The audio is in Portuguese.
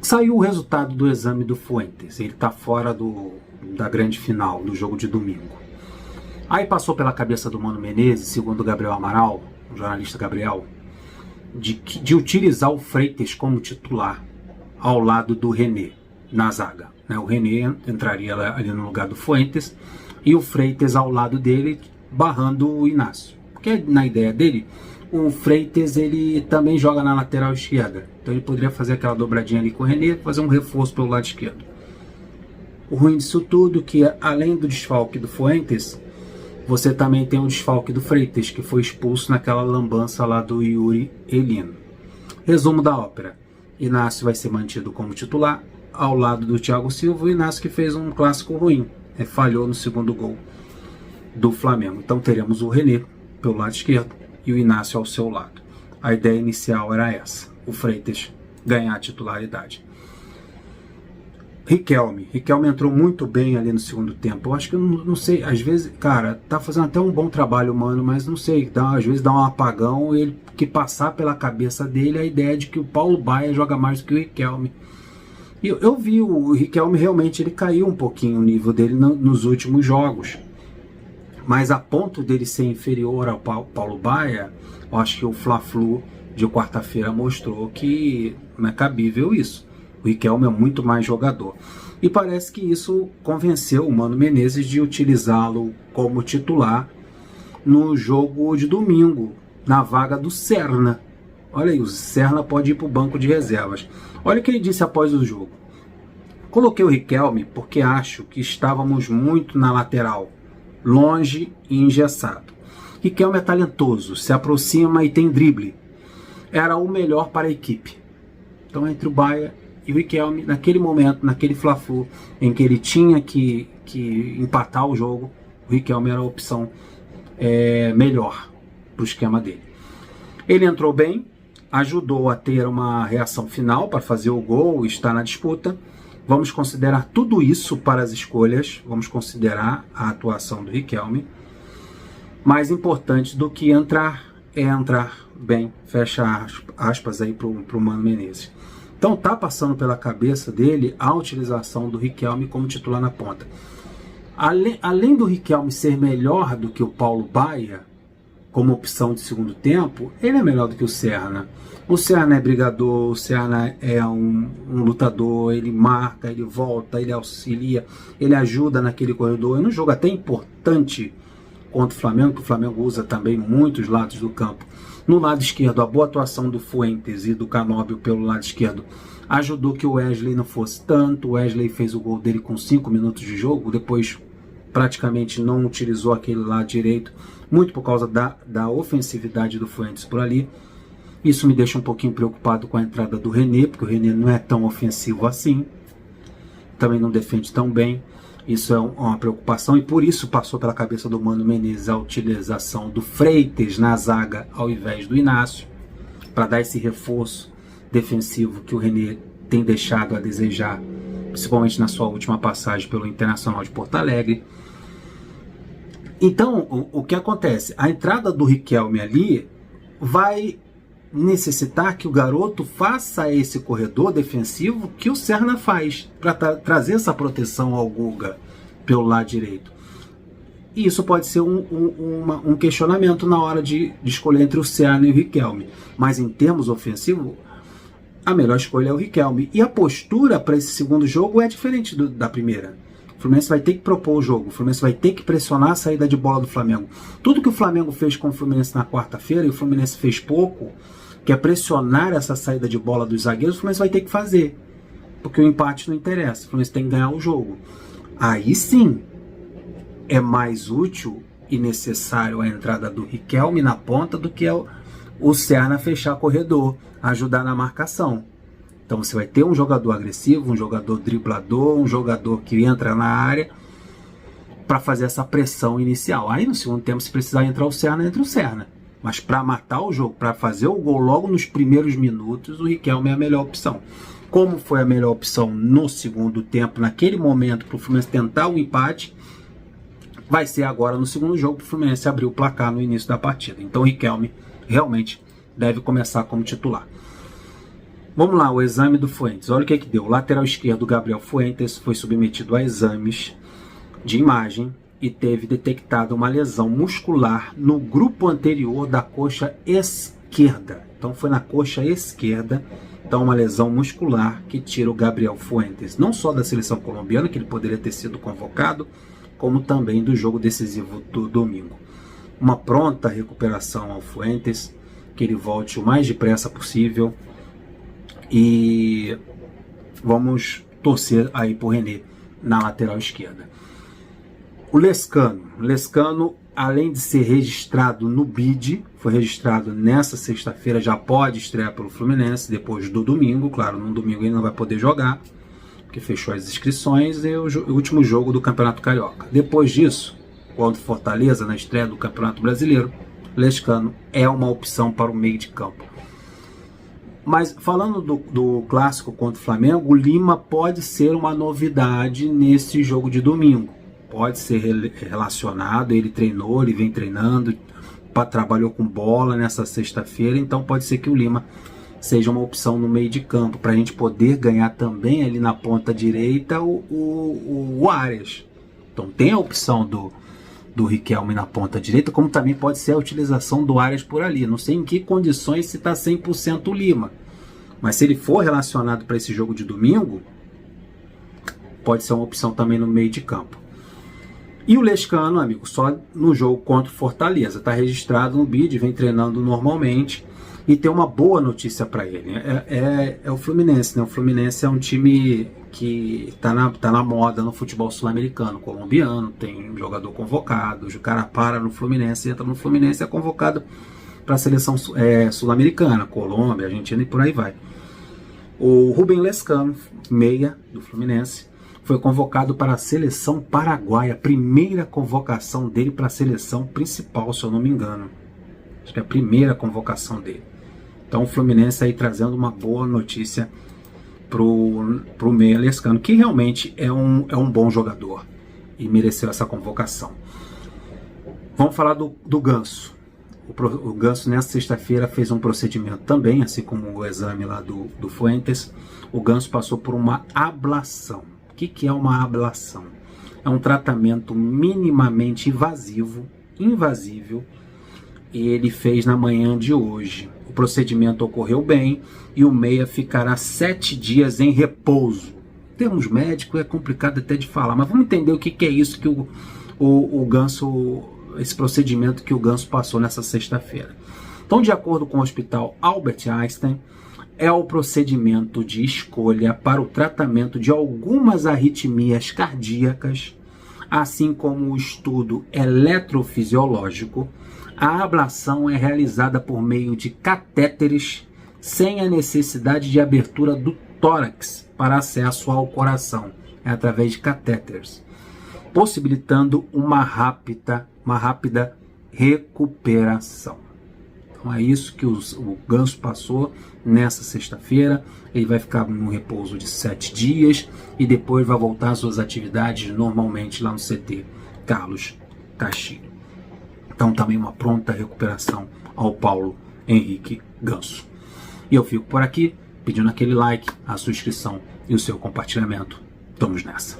Saiu o resultado do exame do Fuentes. Ele está fora da grande final, do jogo de domingo. Aí passou pela cabeça do Mano Menezes, segundo o Gabriel Amaral, o jornalista Gabriel, de utilizar o Freitas como titular ao lado do René na zaga. O René entraria ali no lugar do Fuentes e o Freitas ao lado dele, barrando o Inácio. Porque na ideia dele, o Freitas ele também joga na lateral esquerda. Então ele poderia fazer aquela dobradinha ali com o René, fazer um reforço pelo lado esquerdo. O ruim disso tudo é que, além do desfalque do Fuentes, você também tem o desfalque do Freitas, que foi expulso naquela lambança lá do Yuri Elino. Resumo da ópera. Inácio vai ser mantido como titular, ao lado do Thiago Silva, o Inácio que fez um clássico ruim, falhou no segundo gol do Flamengo. Então teremos o René pelo lado esquerdo e o Inácio ao seu lado. A ideia inicial era essa, o Freitas ganhar a titularidade. Riquelme entrou muito bem ali no segundo tempo. Eu acho que eu não sei, às vezes, cara, tá fazendo até um bom trabalho, mano, mas não sei, às vezes dá um apagão, ele que passar pela cabeça dele a ideia de que o Paulo Baier joga mais do que o Riquelme. E eu vi o Riquelme realmente, ele caiu um pouquinho o nível dele nos últimos jogos. Mas a ponto dele ser inferior ao Paulo Baier, eu acho que o Fla-Flu de quarta-feira mostrou que não é cabível isso. O Riquelme é muito mais jogador. E parece que isso convenceu o Mano Menezes de utilizá-lo como titular no jogo de domingo, na vaga do Serna. Olha aí, o Serna pode ir para o banco de reservas. Olha o que ele disse após o jogo. Coloquei o Riquelme porque acho que estávamos muito na lateral, longe e engessado. Riquelme é talentoso, se aproxima e tem drible. Era o melhor para a equipe. Então, entre o Baier e o Riquelme, naquele momento, naquele Fla-Flu, em que ele tinha que empatar o jogo, o Riquelme era a opção melhor para o esquema dele. Ele entrou bem, ajudou a ter uma reação final para fazer o gol, estar na disputa. Vamos considerar tudo isso para as escolhas, vamos considerar a atuação do Riquelme. Mais importante do que entrar é entrar bem, fecha aspas aí para o Mano Menezes. Então tá passando pela cabeça dele a utilização do Riquelme como titular na ponta. Além do Riquelme ser melhor do que o Paulo Baier, como opção de segundo tempo, ele é melhor do que o Serna. O Serna é brigador, o Serna é um lutador, ele marca, ele volta, ele auxilia, ele ajuda naquele corredor. É um jogo até importante contra o Flamengo, que o Flamengo usa também muitos lados do campo. No lado esquerdo, a boa atuação do Fuentes e do Canóbio pelo lado esquerdo ajudou que o Wesley não fosse tanto. O Wesley fez o gol dele com 5 minutos de jogo, depois praticamente não utilizou aquele lado direito, muito por causa da ofensividade do Fuentes por ali. Isso me deixa um pouquinho preocupado com a entrada do René, porque o René não é tão ofensivo assim, também não defende tão bem. Isso é uma preocupação e por isso passou pela cabeça do Mano Menezes a utilização do Freitas na zaga ao invés do Inácio, para dar esse reforço defensivo que o René tem deixado a desejar, principalmente na sua última passagem pelo Internacional de Porto Alegre. Então, o que acontece? A entrada do Riquelme ali vai necessitar que o garoto faça esse corredor defensivo que o Serna faz, para trazer essa proteção ao Guga pelo lado direito. E isso pode ser um questionamento na hora de escolher entre o Serna e o Riquelme. Mas em termos ofensivos, a melhor escolha é o Riquelme. E a postura para esse segundo jogo é diferente da primeira. O Fluminense vai ter que propor o jogo, o Fluminense vai ter que pressionar a saída de bola do Flamengo. Tudo que o Flamengo fez com o Fluminense na quarta-feira, e o Fluminense fez pouco, que é pressionar essa saída de bola dos zagueiros, o Fluminense vai ter que fazer. Porque o empate não interessa, o Fluminense tem que ganhar o jogo. Aí sim, é mais útil e necessário a entrada do Riquelme na ponta do que o Serna fechar corredor, ajudar na marcação. Então você vai ter um jogador agressivo, um jogador driblador, um jogador que entra na área para fazer essa pressão inicial. Aí no segundo tempo, se precisar entrar o Serna, entra o Serna. Mas para matar o jogo, para fazer o gol logo nos primeiros minutos, o Riquelme é a melhor opção. Como foi a melhor opção no segundo tempo, naquele momento, para o Fluminense tentar o empate, vai ser agora no segundo jogo para o Fluminense abrir o placar no início da partida. Então o Riquelme realmente deve começar como titular. Vamos lá, o exame do Fuentes. Olha o que deu. O lateral esquerdo, Gabriel Fuentes, foi submetido a exames de imagem e teve detectada uma lesão muscular no grupo anterior da coxa esquerda. Então foi na coxa esquerda. Então uma lesão muscular que tira o Gabriel Fuentes, não só da seleção colombiana, que ele poderia ter sido convocado, como também do jogo decisivo do domingo. Uma pronta recuperação ao Fuentes, que ele volte o mais depressa possível. E vamos torcer aí por René na lateral esquerda. O Lescano, além de ser registrado no BID, foi registrado nessa sexta-feira, já pode estrear pelo Fluminense depois do domingo. Claro, no domingo ele não vai poder jogar, porque fechou as inscrições, e o último jogo do Campeonato Carioca. Depois disso, contra o Fortaleza, na estreia do Campeonato Brasileiro, Lescano é uma opção para o meio de campo. Mas falando do clássico contra o Flamengo, o Lima pode ser uma novidade nesse jogo de domingo. Pode ser relacionado, ele treinou, ele vem treinando, trabalhou com bola nessa sexta-feira, então pode ser que o Lima seja uma opção no meio de campo, para a gente poder ganhar também ali na ponta direita o Arias. Então tem a opção do Riquelme na ponta direita, como também pode ser a utilização do Arias por ali. Não sei em que condições se está 100% o Lima, mas se ele for relacionado para esse jogo de domingo, pode ser uma opção também no meio de campo. E o Lescano, amigo, só no jogo contra o Fortaleza, está registrado no BID, vem treinando normalmente, e tem uma boa notícia para ele. É o Fluminense, né? O Fluminense é um time que tá na moda no futebol sul-americano, colombiano, tem um jogador convocado, o cara para no Fluminense, entra no Fluminense e é convocado para a seleção sul-americana, Colômbia, Argentina e por aí vai. O Rubem Lescano, meia do Fluminense, foi convocado para a seleção paraguaia, a primeira convocação dele para a seleção principal, se eu não me engano. Acho que é a primeira convocação dele. Então o Fluminense aí trazendo uma boa notícia pro meia Lescano, que realmente é um bom jogador e mereceu essa convocação. Vamos falar do Ganso. O Ganso nessa sexta-feira fez um procedimento também, assim como o exame lá do Fuentes. O Ganso passou por uma ablação. O que é uma ablação? É um tratamento minimamente invasível, e ele fez na manhã de hoje. O procedimento ocorreu bem e o meia ficará 7 dias em repouso. Em termos médicos é complicado até de falar, mas vamos entender o que é isso que o Ganso, esse procedimento que o Ganso passou nessa sexta-feira. Então, de acordo com o Hospital Albert Einstein, é o procedimento de escolha para o tratamento de algumas arritmias cardíacas, assim como o estudo eletrofisiológico. A ablação é realizada por meio de catéteres, sem a necessidade de abertura do tórax para acesso ao coração. É através de catéteres, possibilitando uma rápida recuperação. Então é isso que o Ganso passou nessa sexta-feira. Ele vai ficar num repouso de 7 dias e depois vai voltar às suas atividades normalmente lá no CT Carlos Castilho. Então também uma pronta recuperação ao Paulo Henrique Ganso. E eu fico por aqui pedindo aquele like, a sua inscrição e o seu compartilhamento. Vamos nessa.